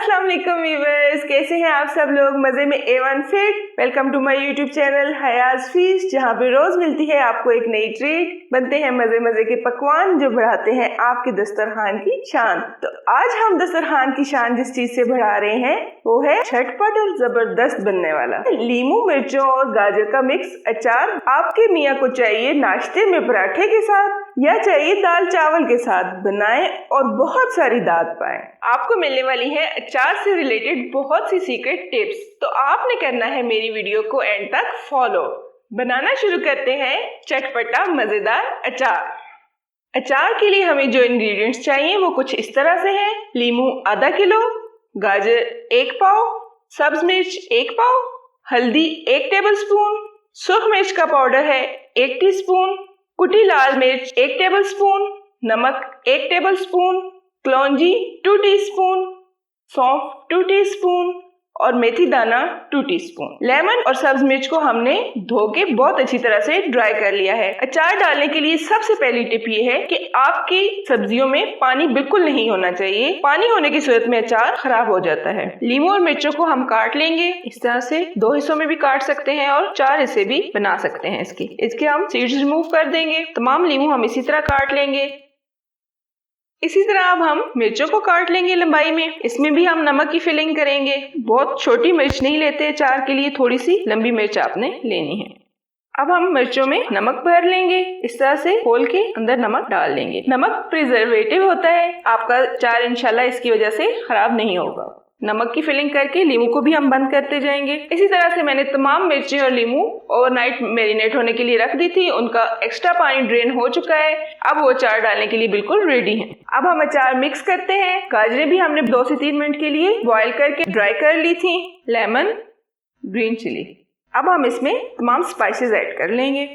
अस्सलाम वालेकुम व्यूअर्स, कैसे हैं आप सब लोग? मजे में A1 fit. Welcome to my YouTube channel Haya's Feast, जहां पे रोज मिलती है आपको एक नई ट्रीट। बनते हैं मजे मजे के पकवान जो बढ़ाते हैं आपके दस्तरखान की शान। तो आज हम दस्तरखान की शान जिस चीज से बढ़ा रहे हैं वो है झटपट और जबरदस्त बनने वाला लीमू मिर्चों और गाजर का मिक्स अचार। आपके मियाँ को चाहिए नाश्ते में पराठे के साथ या चाहिए दाल चावल के साथ, बनाएं और बहुत सारी दाद पाएं। आपको मिलने वाली है अचार से रिलेटेड बहुत सी सीक्रेट टिप्स, तो आपने करना है मेरी वीडियो को एंड तक फॉलो। बनाना शुरू करते हैं चटपटा मजेदार अचार। अचार के लिए हमें जो इंग्रेडिएंट्स चाहिए वो कुछ इस तरह से हैं। लीमू आधा किलो, गाजर 1 पाव, सब्ज मिर्च 1 पाव, हल्दी 1 टेबलस्पून, सुर्ख मिर्च का पाउडर है 1 टीस्पून, कुटी लाल मिर्च 1 टेबलस्पून, नमक 1 टेबलस्पून, कलौंजी 2 टीस्पून, सौंफ 2 टीस्पून और मेथी दाना 2 टीस्पून। लेमन और सब्ज मिर्च को हमने धो के बहुत अच्छी तरह से ड्राई कर लिया है। अचार डालने के लिए सबसे पहली टिप ये है कि आपकी सब्जियों में पानी बिल्कुल नहीं होना चाहिए। पानी होने की सूरत में अचार खराब हो जाता है। लीमू और मिर्चों को हम काट लेंगे इस तरह से, 2 हिस्सों में भी काट सकते हैं और 4 हिस्से भी बना सकते हैं। इसके हम सीड्स रिमूव कर देंगे। तमाम लीमू हम इसी तरह काट लेंगे। इसी तरह अब हम मिर्चों को काट लेंगे लंबाई में। इसमें भी हम नमक की फिलिंग करेंगे। बहुत छोटी मिर्च नहीं लेते अचार के लिए, थोड़ी सी लंबी मिर्च आपने लेनी है। अब हम मिर्चों में नमक भर लेंगे, इस तरह से खोल के अंदर नमक डाल लेंगे। नमक प्रिजर्वेटिव होता है, आपका अचार इंशाल्लाह इसकी वजह से खराब नहीं होगा। नमक की फिलिंग करके लीमू को भी हम बंद करते जाएंगे। इसी तरह से मैंने तमाम मिर्चें और लीमू ओवरनाइट मैरिनेट होने के लिए रख दी थी। उनका एक्स्ट्रा पानी ड्रेन हो चुका है। अब वो अचार डालने के लिए बिल्कुल रेडी है। अब हम अचार मिक्स करते हैं। गाजरें भी हमने 2 से 3 मिनट के लिए बॉईल करके ड्राई कर ली थी। Lemon, green chilli. अब हम इसमें तमाम स्पाइसेस ऐड कर लेंगे।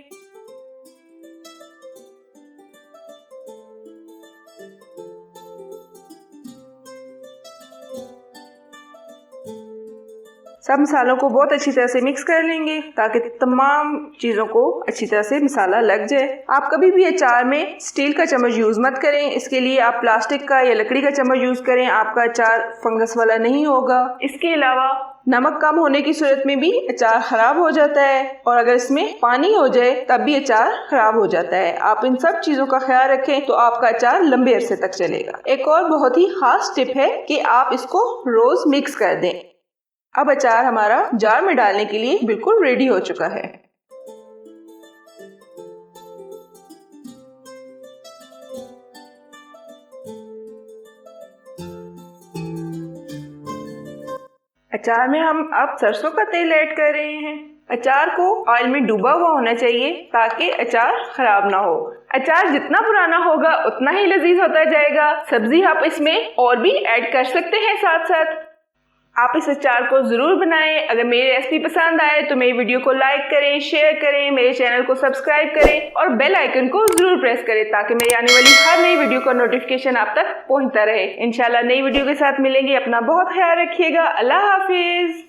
सब मसालों को बहुत अच्छी तरह से मिक्स कर लेंगे ताकि तमाम चीज़ों को अच्छी तरह से मसाला लग जाए। आप कभी भी अचार में स्टील का चम्मच यूज़ मत करें। इसके लिए आप प्लास्टिक का या लकड़ी का चम्मच यूज़ करें, आपका अचार फंगस वाला नहीं होगा। इसके अलावा नमक कम होने की सूरत में भी अचार खराब हो जाता है और अगर इसमें पानी हो जाए तब भी अचार खराब हो जाता है। आप इन सब चीज़ों का ख्याल रखें तो आपका अचार लंबे अरसे तक चलेगा। एक और बहुत ही खास टिप है कि आप इसको रोज़ मिक्स कर दें। अब अचार हमारा जार में डालने के लिए बिल्कुल रेडी हो चुका है। अचार में हम अब सरसों का तेल ऐड कर रहे हैं। अचार को ऑयल में डूबा हुआ होना चाहिए ताकि अचार खराब ना हो। अचार जितना पुराना होगा उतना ही लजीज होता जाएगा। सब्जी आप इसमें और भी ऐड कर सकते हैं साथ साथ। आप इस अचार को जरूर बनाएं। अगर मेरी रेसिपी पसंद आए तो मेरी वीडियो को लाइक करें, शेयर करें, मेरे चैनल को सब्सक्राइब करें और बेल आइकन को जरूर प्रेस करें ताकि मेरी आने वाली हर नई वीडियो का नोटिफिकेशन आप तक पहुंचता रहे। इंशाल्लाह नई वीडियो के साथ मिलेंगे। अपना बहुत ख्याल रखिएगा। अल्लाह हाफिज।